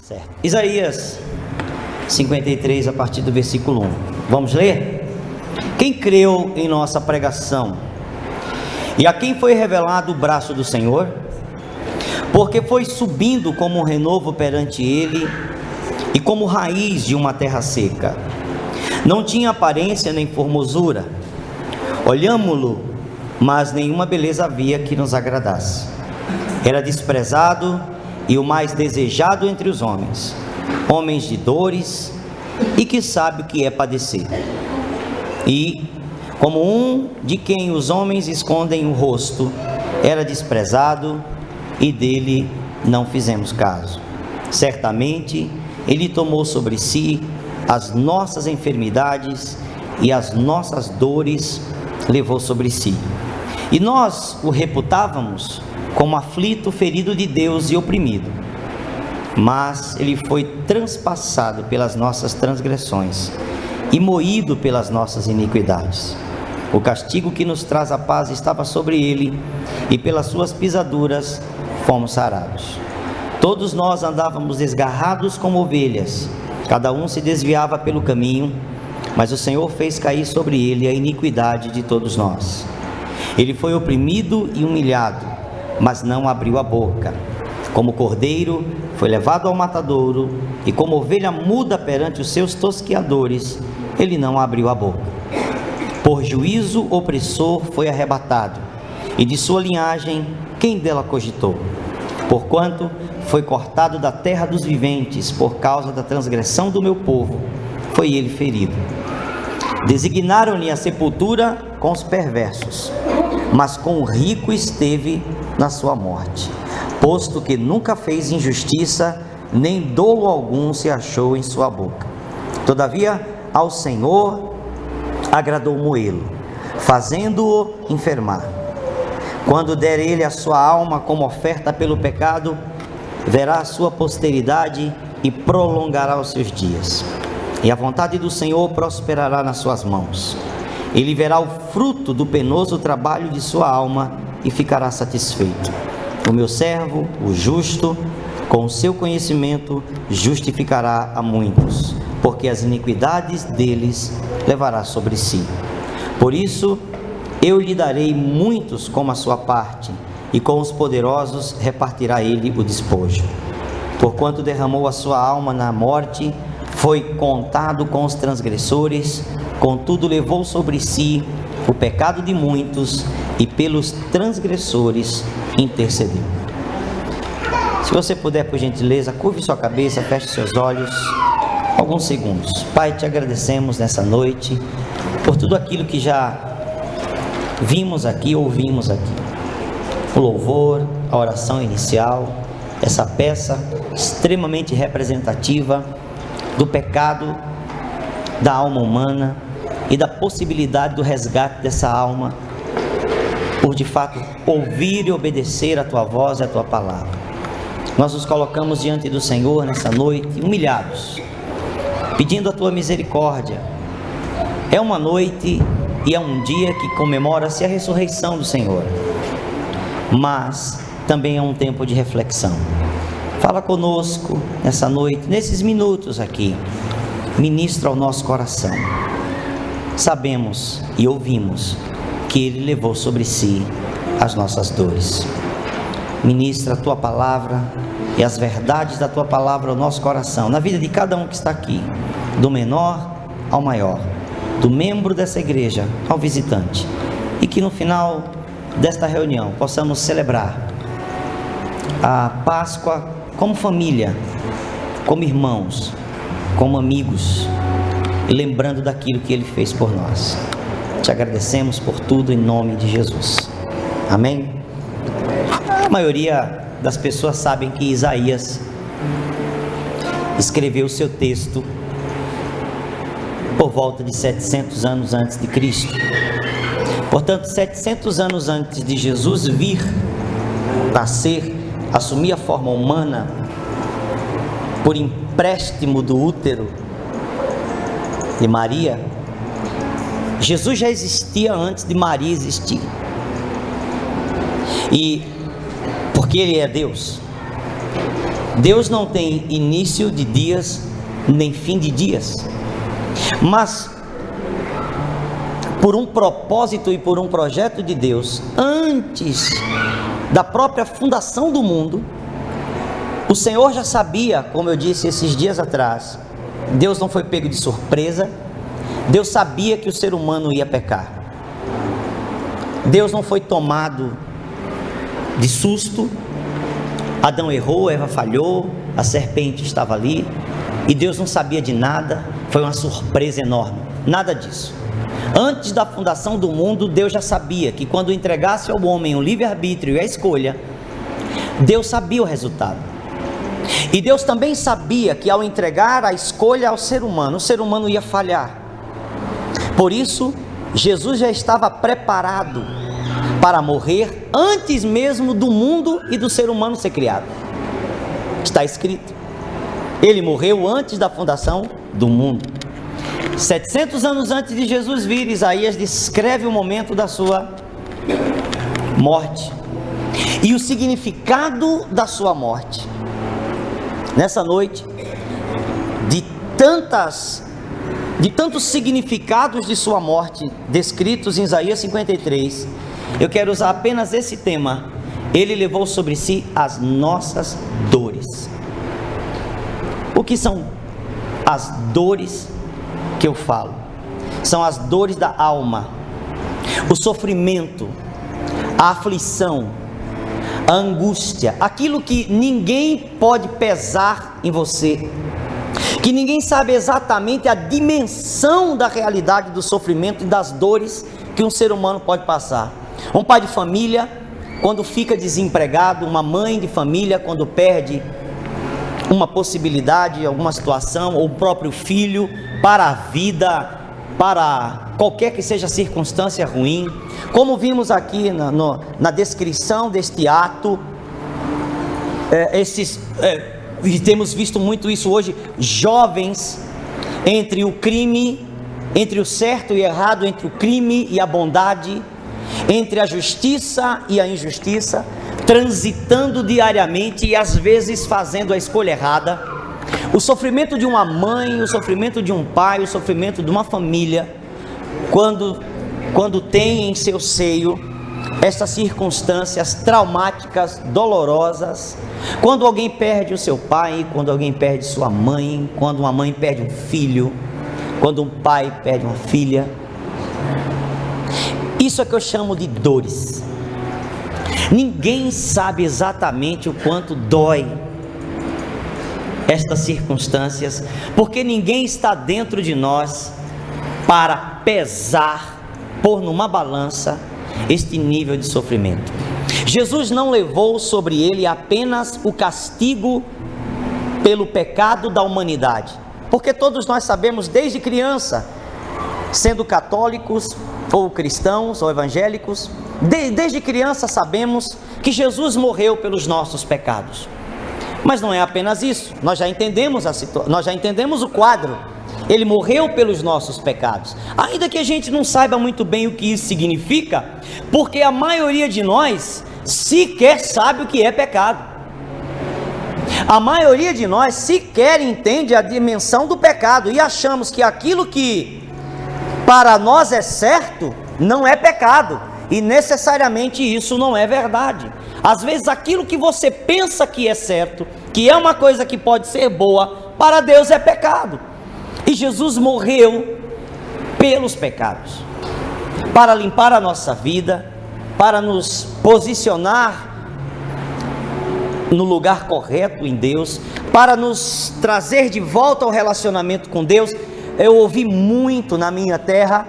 Certo. Isaías 53, a partir do versículo 1. Vamos ler? Quem creu em nossa pregação? E a quem foi revelado o braço do Senhor? Porque foi subindo como um renovo perante ele, e como raiz de uma terra seca. Não tinha aparência nem formosura. Olhámo-lo, mas nenhuma beleza havia que nos agradasse. Era desprezado e o mais desejado entre os homens, homens de dores, e que sabe o que é padecer. E, como um de quem os homens escondem o rosto, era desprezado, e dele não fizemos caso. Certamente, ele tomou sobre si as nossas enfermidades, e as nossas dores levou sobre si. E nós o reputávamos como aflito, ferido de Deus e oprimido. Mas ele foi transpassado pelas nossas transgressões e moído pelas nossas iniquidades. O castigo que nos traz a paz estava sobre ele, e pelas suas pisaduras fomos sarados. Todos nós andávamos desgarrados como ovelhas, cada um se desviava pelo caminho, mas o Senhor fez cair sobre ele a iniquidade de todos nós. Ele foi oprimido e humilhado, mas não abriu a boca. Como cordeiro foi levado ao matadouro, e como ovelha muda perante os seus tosqueadores, ele não abriu a boca. Por juízo opressor foi arrebatado, e de sua linhagem quem dela cogitou? Porquanto foi cortado da terra dos viventes, por causa da transgressão do meu povo, foi ele ferido. Designaram-lhe a sepultura com os perversos, mas com o rico esteve na sua morte, posto que nunca fez injustiça, nem dolo algum se achou em sua boca. Todavia, ao Senhor agradou moê-lo, fazendo-o enfermar. Quando der ele a sua alma como oferta pelo pecado, verá a sua posteridade e prolongará os seus dias. E a vontade do Senhor prosperará nas suas mãos. Ele verá o fruto do penoso trabalho de sua alma e ficará satisfeito. O meu servo, o justo, com o seu conhecimento, justificará a muitos, porque as iniquidades deles levará sobre si. Por isso, eu lhe darei muitos como a sua parte, e com os poderosos repartirá ele o despojo. Porquanto derramou a sua alma na morte, foi contado com os transgressores, contudo levou sobre si o pecado de muitos, e pelos transgressores intercedeu. Se você puder, por gentileza, curve sua cabeça, feche seus olhos, alguns segundos. Pai, te agradecemos nessa noite, por tudo aquilo que já vimos aqui, ouvimos aqui. O louvor, a oração inicial, essa peça extremamente representativa do pecado da alma humana e da possibilidade do resgate dessa alma, por de fato ouvir e obedecer a tua voz e a tua palavra. Nós nos colocamos diante do Senhor nessa noite, humilhados, pedindo a tua misericórdia. É uma noite e é um dia que comemora-se a ressurreição do Senhor, mas também é um tempo de reflexão. Fala conosco nessa noite, nesses minutos aqui, ministra ao nosso coração. Sabemos e ouvimos que Ele levou sobre si as nossas dores. Ministra a Tua Palavra e as verdades da Tua Palavra ao nosso coração, na vida de cada um que está aqui, do menor ao maior, do membro dessa igreja ao visitante, e que no final desta reunião possamos celebrar a Páscoa como família, como irmãos, como amigos, e lembrando daquilo que Ele fez por nós. Te agradecemos por tudo em nome de Jesus. Amém? A maioria das pessoas sabem que Isaías escreveu o seu texto por volta de 700 anos antes de Cristo. Portanto, 700 anos antes de Jesus vir, nascer, assumir a forma humana, por empréstimo do útero de Maria, Jesus já existia antes de Maria existir. E porque Ele é Deus, Deus não tem início de dias, nem fim de dias, mas por um propósito e por um projeto de Deus, antes da própria fundação do mundo, o Senhor já sabia, como eu disse esses dias atrás, Deus não foi pego de surpresa, Deus sabia que o ser humano ia pecar, Deus não foi tomado de susto. Adão errou, Eva falhou, a serpente estava ali, e Deus não sabia de nada, foi uma surpresa enorme, nada disso. Antes da fundação do mundo, Deus já sabia que quando entregasse ao homem o livre-arbítrio e a escolha, Deus sabia o resultado. E Deus também sabia que ao entregar a escolha ao ser humano, o ser humano ia falhar. Por isso, Jesus já estava preparado para morrer antes mesmo do mundo e do ser humano ser criado. Está escrito. Ele morreu antes da fundação do mundo. 700 anos antes de Jesus vir, Isaías descreve o momento da sua morte e o significado da sua morte. Nessa noite, de tantos significados de sua morte descritos em Isaías 53, eu quero usar apenas esse tema. Ele levou sobre si as nossas dores. O que são as dores que eu falo? São as dores da alma, o sofrimento, a aflição, a angústia, aquilo que ninguém pode pesar em você, que ninguém sabe exatamente a dimensão da realidade do sofrimento e das dores que um ser humano pode passar. Um pai de família, quando fica desempregado, uma mãe de família, quando perde uma possibilidade, alguma situação, ou o próprio filho, para a vida, para qualquer que seja a circunstância ruim, como vimos aqui na descrição deste ato, e temos visto muito isso hoje, jovens entre o crime, entre o certo e errado, entre o crime e a bondade, entre a justiça e a injustiça, transitando diariamente e às vezes fazendo a escolha errada. O sofrimento de uma mãe, o sofrimento de um pai, o sofrimento de uma família, quando tem em seu seio essas circunstâncias traumáticas, dolorosas, quando alguém perde o seu pai, quando alguém perde sua mãe, quando uma mãe perde um filho, quando um pai perde uma filha. Isso é que eu chamo de dores. Ninguém sabe exatamente o quanto dói estas circunstâncias, porque ninguém está dentro de nós para pesar, pôr numa balança este nível de sofrimento. Jesus não levou sobre ele apenas o castigo pelo pecado da humanidade, porque todos nós sabemos desde criança, sendo católicos ou cristãos ou evangélicos, desde criança sabemos que Jesus morreu pelos nossos pecados. Mas não é apenas isso, nós já entendemos nós já entendemos o quadro. Ele morreu pelos nossos pecados, ainda que a gente não saiba muito bem o que isso significa, porque a maioria de nós sequer sabe o que é pecado. A maioria de nós sequer entende a dimensão do pecado e achamos que aquilo que para nós é certo não é pecado, e necessariamente isso não é verdade. Às vezes aquilo que você pensa que é certo, que é uma coisa que pode ser boa, para Deus é pecado. E Jesus morreu pelos pecados, para limpar a nossa vida, para nos posicionar no lugar correto em Deus, para nos trazer de volta ao relacionamento com Deus. Eu ouvi muito na minha terra,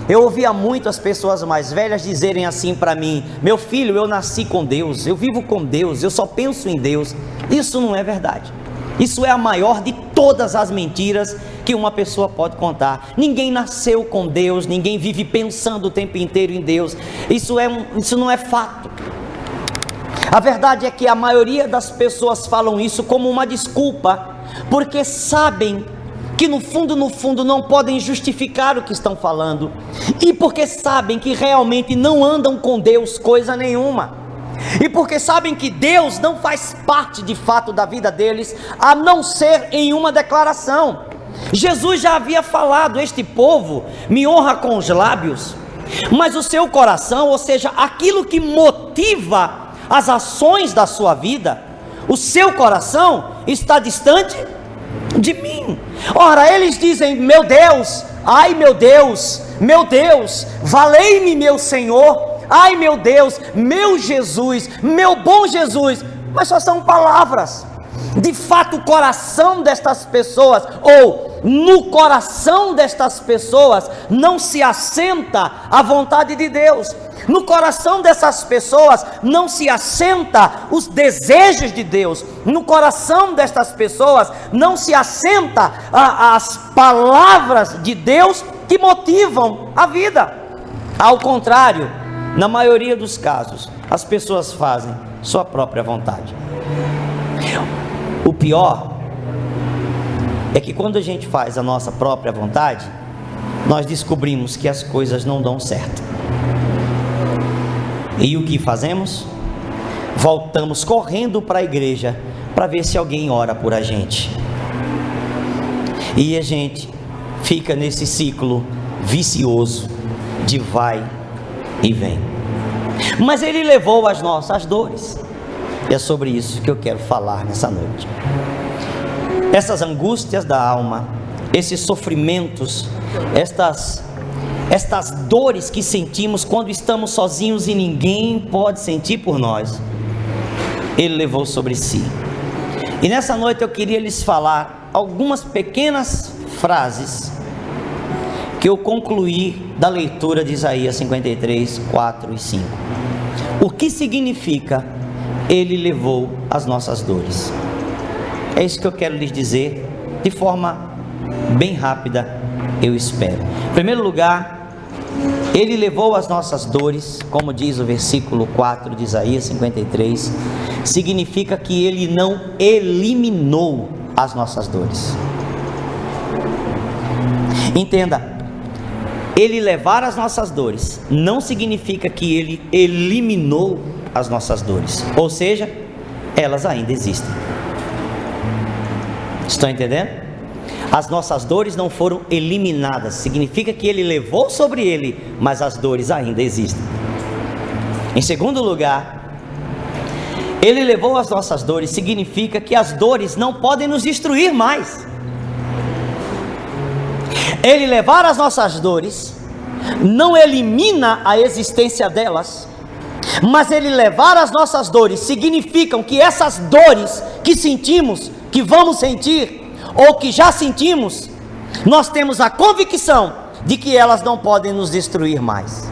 eu ouvia muito as pessoas mais velhas dizerem assim para mim: meu filho, eu nasci com Deus, eu vivo com Deus, eu só penso em Deus. Isso não é verdade. Isso é a maior de todas as mentiras que uma pessoa pode contar. Ninguém nasceu com Deus, ninguém vive pensando o tempo inteiro em Deus. Isso não é fato. A verdade é que a maioria das pessoas falam isso como uma desculpa, porque sabem que no fundo não podem justificar o que estão falando, e porque sabem que realmente não andam com Deus coisa nenhuma. e porque sabem que Deus não faz parte de fato da vida deles, a não ser em uma declaração. Jesus já havia falado: este povo me honra com os lábios, mas o seu coração, ou seja, aquilo que motiva as ações da sua vida, o seu coração está distante de mim. Ora, eles dizem: meu Deus, ai meu Deus, valei-me meu Senhor, ai meu Deus, meu Jesus, meu bom Jesus, mas só são palavras. De fato, o coração destas pessoas, ou no coração destas pessoas, não se assenta a vontade de Deus. No coração dessas pessoas não se assenta os desejos de Deus. No coração destas pessoas não se assenta as palavras de Deus que motivam a vida. Ao contrário, na maioria dos casos, as pessoas fazem sua própria vontade. O pior é que quando a gente faz a nossa própria vontade, nós descobrimos que as coisas não dão certo. E o que fazemos? Voltamos correndo para a igreja para ver se alguém ora por a gente. E a gente fica nesse ciclo vicioso de vai e vem. Mas Ele levou as nossas dores. E é sobre isso que eu quero falar nessa noite. Essas angústias da alma, esses sofrimentos, estas dores que sentimos quando estamos sozinhos e ninguém pode sentir por nós, Ele levou sobre si. E nessa noite eu queria lhes falar algumas pequenas frases que eu concluí da leitura de Isaías 53, 4 e 5. O que significa Ele levou as nossas dores? É isso que eu quero lhes dizer de forma bem rápida, eu espero. Em primeiro lugar, Ele levou as nossas dores, como diz o versículo 4 de Isaías 53, significa que Ele não eliminou as nossas dores. Entenda, Ele levar as nossas dores não significa que Ele eliminou as nossas dores, ou seja, elas ainda existem. Estão entendendo? As nossas dores não foram eliminadas, significa que Ele levou sobre Ele, mas as dores ainda existem. Em segundo lugar, Ele levou as nossas dores, significa que as dores não podem nos destruir mais. Ele levar as nossas dores não elimina a existência delas, mas Ele levar as nossas dores significam que essas dores que sentimos, que vamos sentir, ou que já sentimos, nós temos a convicção de que elas não podem nos destruir mais.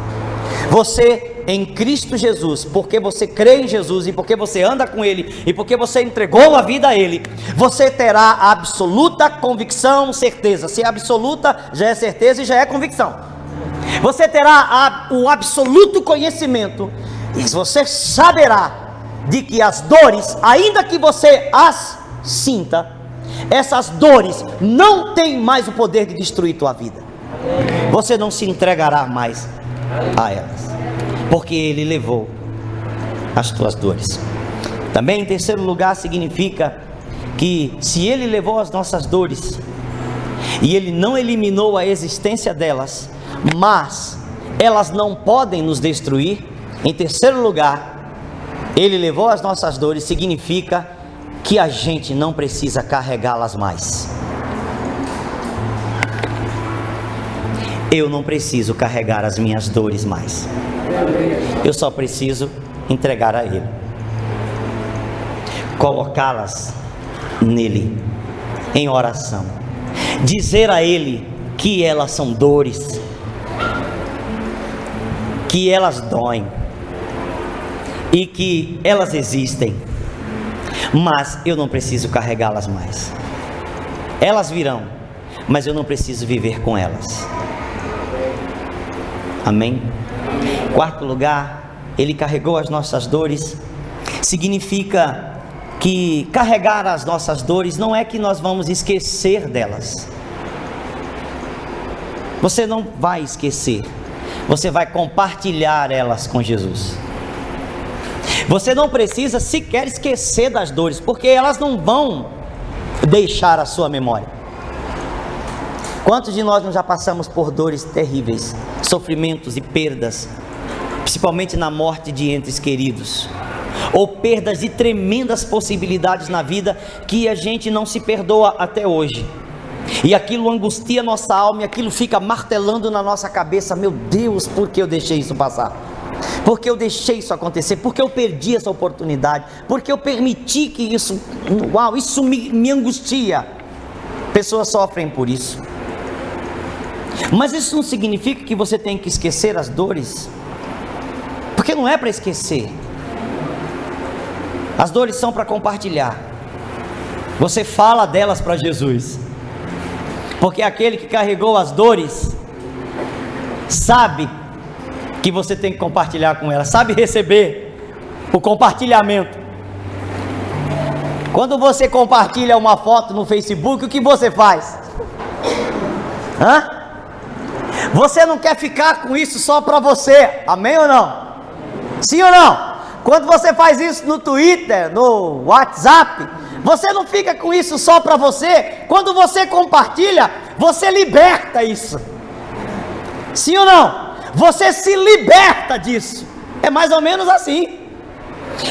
Você em Cristo Jesus, porque você crê em Jesus e porque você anda com Ele e porque você entregou a vida a Ele, você terá a absoluta convicção, certeza. Se é absoluta, já é certeza e já é convicção. Você terá o absoluto conhecimento e você saberá de que as dores, ainda que você as sinta, essas dores não têm mais o poder de destruir tua vida. Você não se entregará mais a elas, porque Ele levou as tuas dores. Também em terceiro lugar, significa que se Ele levou as nossas dores e Ele não eliminou a existência delas, mas elas não podem nos destruir, em terceiro lugar, Ele levou as nossas dores, significa que a gente não precisa carregá-las mais. Eu não preciso carregar as minhas dores mais. Eu só preciso entregar a Ele, colocá-las nele, em oração, dizer a Ele que elas são dores, que elas doem e que elas existem, mas eu não preciso carregá-las mais. Elas virão, mas eu não preciso viver com elas. Amém? Quarto lugar, Ele carregou as nossas dores, significa que carregar as nossas dores não é que nós vamos esquecer delas. Você não vai esquecer, você vai compartilhar elas com Jesus. Você não precisa sequer esquecer das dores, porque elas não vão deixar a sua memória. Quantos de nós não já passamos por dores terríveis, sofrimentos e perdas, principalmente na morte de entes queridos, ou perdas de tremendas possibilidades na vida que a gente não se perdoa até hoje, e aquilo angustia nossa alma, e aquilo fica martelando na nossa cabeça: meu Deus, por que eu deixei isso passar? Por que eu deixei isso acontecer? Por que eu perdi essa oportunidade? Por que eu permiti que isso, isso me angustia? Pessoas sofrem por isso. Mas isso não significa que você tem que esquecer as dores, porque não é para esquecer. As dores são para compartilhar. Você fala delas para Jesus, porque aquele que carregou as dores sabe que você tem que compartilhar com ela, sabe receber o compartilhamento. Quando você compartilha uma foto no Facebook, o que você faz? Você não quer ficar com isso só para você, amém ou não? Sim ou não? Quando você faz isso no Twitter, no WhatsApp, você não fica com isso só para você. Quando você compartilha, você liberta isso. Sim ou não? Você se liberta disso. É mais ou menos assim.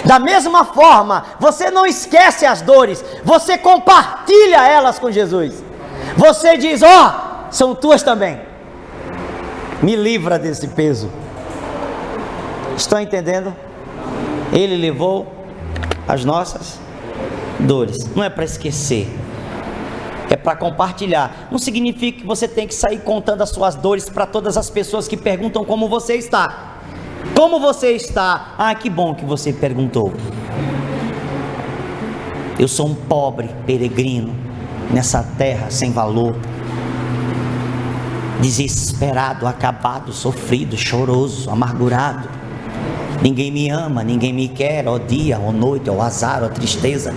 Da mesma forma, você não esquece as dores, você compartilha elas com Jesus. Você diz: são tuas também. Me livra desse peso. Estão entendendo? Ele levou as nossas dores. Não é para esquecer, é para compartilhar. Não significa que você tem que sair contando as suas dores para todas as pessoas que perguntam como você está. Como você está? Que bom que você perguntou. Eu sou um pobre peregrino nessa terra sem valor, desesperado, acabado, sofrido, choroso, amargurado. Ninguém me ama, ninguém me quer, ó dia, ó noite, ó azar, ó tristeza.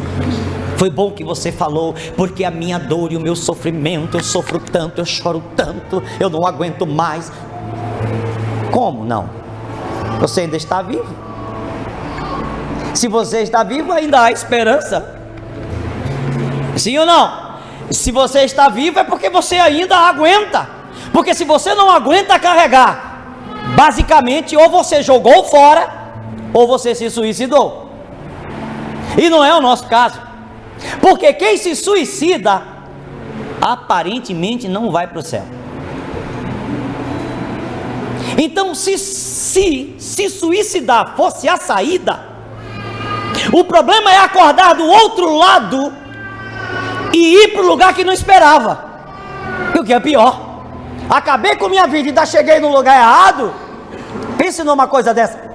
Foi bom que você falou, porque a minha dor e o meu sofrimento, eu sofro tanto, eu choro tanto, eu não aguento mais. Como não? Você ainda está vivo. Se você está vivo, ainda há esperança. Sim ou não? Se você está vivo, é porque você ainda aguenta. Porque se você não aguenta carregar, basicamente, ou você jogou fora, ou você se suicidou. E não é o nosso caso, porque quem se suicida, aparentemente não vai para o céu. Então, se suicidar fosse a saída, o problema é acordar do outro lado e ir para o lugar que não esperava. E o que é pior, acabei com minha vida e ainda cheguei no lugar errado. Pense numa coisa dessa.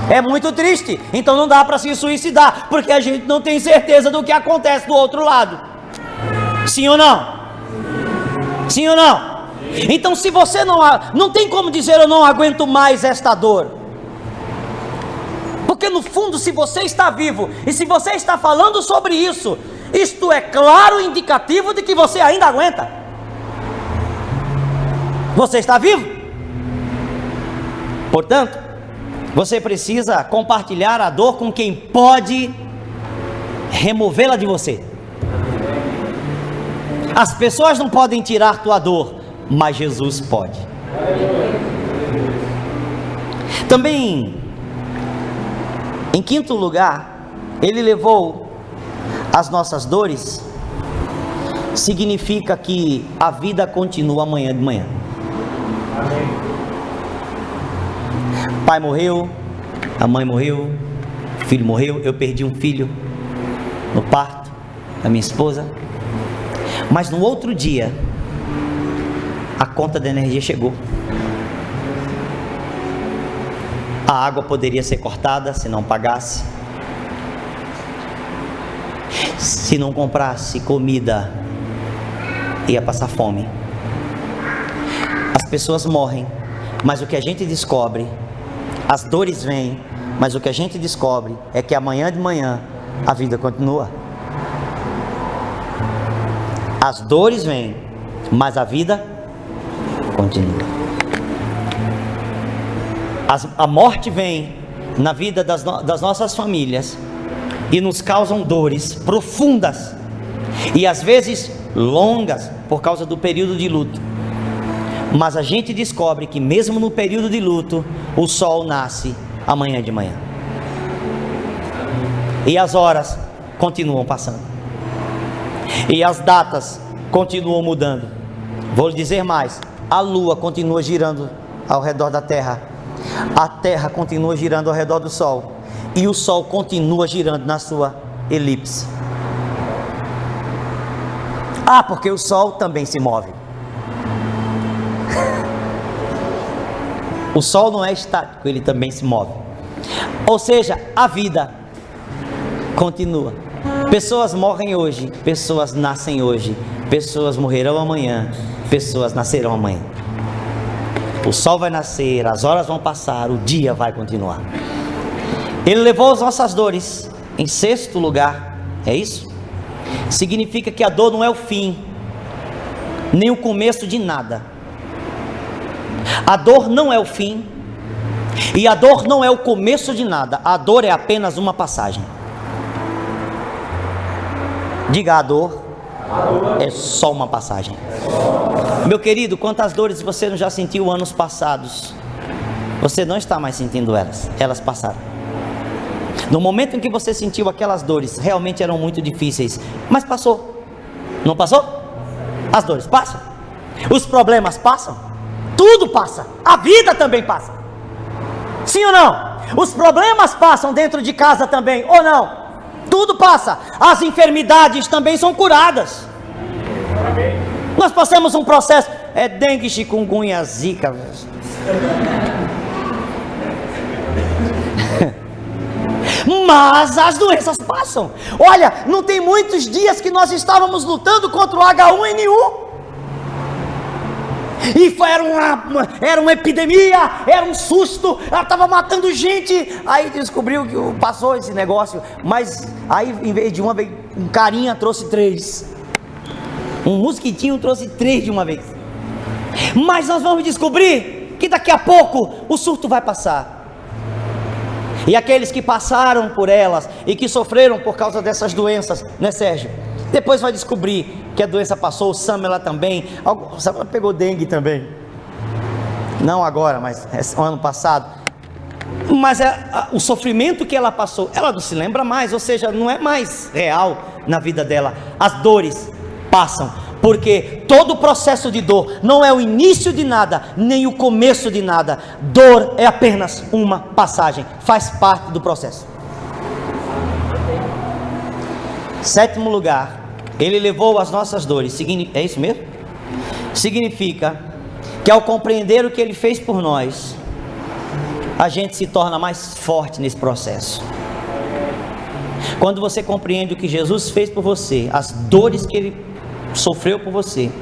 É muito triste. Então não dá para se suicidar, porque a gente não tem certeza do que acontece do outro lado. Sim ou não? Sim ou não? Então, se você não tem como dizer: eu não aguento mais esta dor, porque no fundo, se você está vivo e se você está falando sobre isso, isto é claro indicativo de que você ainda aguenta. Você está vivo. Portanto, você precisa compartilhar a dor com quem pode removê-la de você. As pessoas não podem tirar tua dor, mas Jesus pode. Também, em quinto lugar, ele levou as nossas dores. Significa que a vida continua amanhã de manhã. O pai morreu, a mãe morreu, o filho morreu. Eu perdi um filho no parto da minha esposa. Mas no outro dia, a conta de energia chegou. A água poderia ser cortada se não pagasse, se não comprasse comida, ia passar fome. As pessoas morrem, mas o que a gente descobre, as dores vêm, mas o que a gente descobre é que amanhã de manhã a vida continua. As dores vêm, mas a vida continua. A morte vem, na vida das nossas famílias e nos causam dores profundas e às vezes longas por causa do período de luto. Mas a gente descobre que mesmo no período de luto, o sol nasce amanhã de manhã. E as horas continuam passando. E as datas continuam mudando. Vou lhe dizer mais: a lua continua girando ao redor da terra. A terra continua girando ao redor do sol. E o sol continua girando na sua elipse. Ah, porque o sol também se move. O sol não é estático, ele também se move. Ou seja, a vida continua. Pessoas morrem hoje, pessoas nascem hoje, pessoas morrerão amanhã, pessoas nascerão amanhã. O sol vai nascer, as horas vão passar, o dia vai continuar. Ele levou as nossas dores. Em sexto lugar, é isso? Significa que a dor não é o fim, nem o começo de nada. A dor não é o fim, e a dor não é o começo de nada. A dor é apenas uma passagem. Diga: a dor é só uma passagem. Meu querido, quantas dores você não já sentiu anos passados? Você não está mais sentindo elas, elas passaram. No momento em que você sentiu aquelas dores, realmente eram muito difíceis, mas passou. Não passou? As dores passam, os problemas passam, tudo passa, a vida também passa. Sim ou não? Os problemas passam dentro de casa também, ou não? Tudo passa, as enfermidades também são curadas. Nós passamos um processo, dengue, chikungunya, zika. Mas as doenças passam. Olha, não tem muitos dias que nós estávamos lutando contra o H1N1. E era uma epidemia, era um susto, ela estava matando gente. Aí descobriu que passou esse negócio. Mas aí, em vez de uma vez, um carinha trouxe 3. Um mosquitinho trouxe 3 de uma vez. Mas nós vamos descobrir que daqui a pouco o surto vai passar. E aqueles que passaram por elas e que sofreram por causa dessas doenças, né, Sérgio? Depois vai descobrir que a doença passou. O Samela também. O Samela pegou dengue também. Não agora, mas ano passado. Mas o sofrimento que ela passou, ela não se lembra mais. Ou seja, não é mais real na vida dela. As dores passam. Porque todo o processo de dor não é o início de nada, nem o começo de nada. Dor é apenas uma passagem. Faz parte do processo. Sétimo lugar, ele levou as nossas dores. É isso mesmo? Significa que ao compreender o que ele fez por nós, a gente se torna mais forte nesse processo. Quando você compreende o que Jesus fez por você, as dores que ele sofreu por você,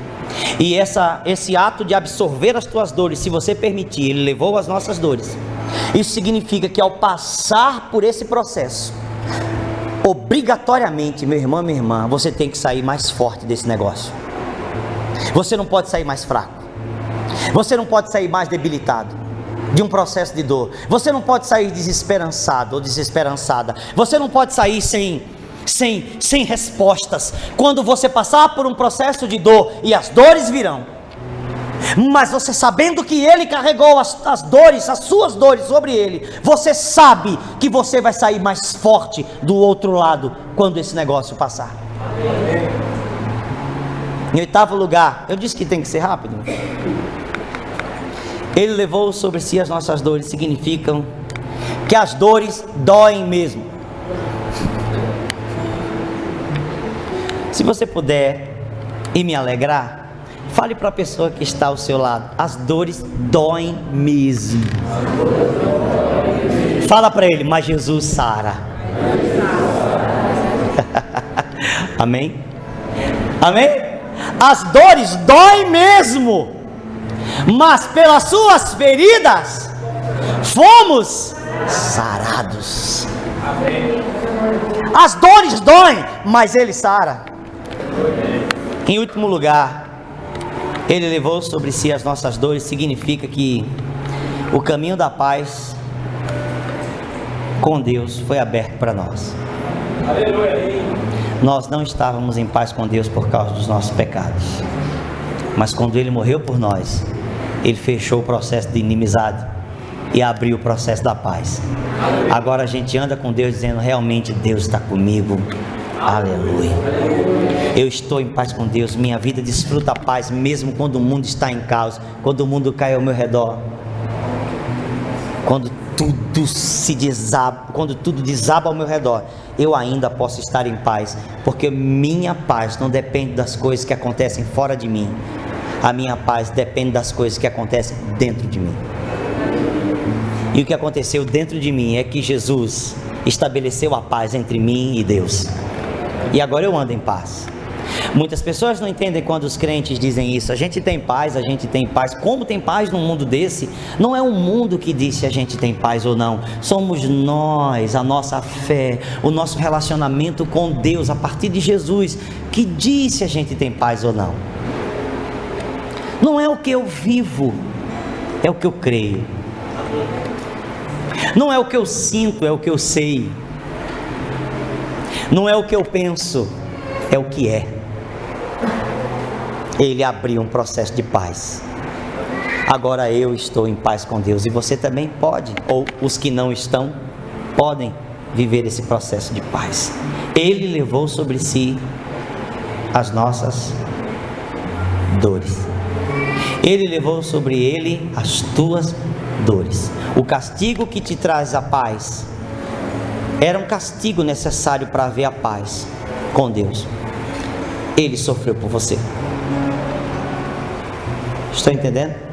e esse ato de absorver as tuas dores, se você permitir, ele levou as nossas dores. Isso significa que ao passar por esse processo, obrigatoriamente, meu irmão, minha irmã, você tem que sair mais forte desse negócio. Você não pode sair mais fraco. Você não pode sair mais debilitado de um processo de dor. Você não pode sair desesperançado ou desesperançada. Você não pode sair sem respostas. Quando você passar por um processo de dor, e as dores virão, mas você sabendo que ele carregou as dores, as suas dores sobre ele, você sabe que você vai sair mais forte do outro lado quando esse negócio passar. Em oitavo lugar, eu disse que tem que ser rápido. Ele levou sobre si as nossas dores. Significam que as dores doem mesmo. Se você puder e me alegrar, fale para a pessoa que está ao seu lado: as dores doem mesmo. Fala para ele: mas Jesus sara. Amém? Amém? As dores doem mesmo, mas pelas suas feridas fomos sarados. Amém. As dores doem, mas ele sara. Em último lugar, ele levou sobre si as nossas dores. Significa que o caminho da paz com Deus foi aberto para nós. Nós não estávamos em paz com Deus por causa dos nossos pecados, mas quando Ele morreu por nós, Ele fechou o processo de inimizade e abriu o processo da paz. Agora a gente anda com Deus dizendo: realmente Deus está comigo, aleluia, eu estou em paz com Deus, minha vida desfruta a paz, mesmo quando o mundo está em caos, quando o mundo cai ao meu redor, quando tudo se desaba, quando tudo desaba ao meu redor, eu ainda posso estar em paz, porque minha paz não depende das coisas que acontecem fora de mim, a minha paz depende das coisas que acontecem dentro de mim. E o que aconteceu dentro de mim é que Jesus estabeleceu a paz entre mim e Deus, e agora eu ando em paz. Muitas pessoas não entendem quando os crentes dizem isso: a gente tem paz, a gente tem paz. Como tem paz num mundo desse? Não é o mundo que diz se a gente tem paz ou não, somos nós, a nossa fé, o nosso relacionamento com Deus a partir de Jesus, que diz se a gente tem paz ou não. Não é o que eu vivo, é o que eu creio. Não é o que eu sinto, é o que eu sei. Não é o que eu penso, é o que é. Ele abriu um processo de paz. Agora eu estou em paz com Deus, e você também pode, ou os que não estão, podem viver esse processo de paz. Ele levou sobre si as nossas dores. Ele levou sobre ele as tuas dores. O castigo que te traz a paz era um castigo necessário para haver a paz com Deus. Ele sofreu por você. Estão entendendo?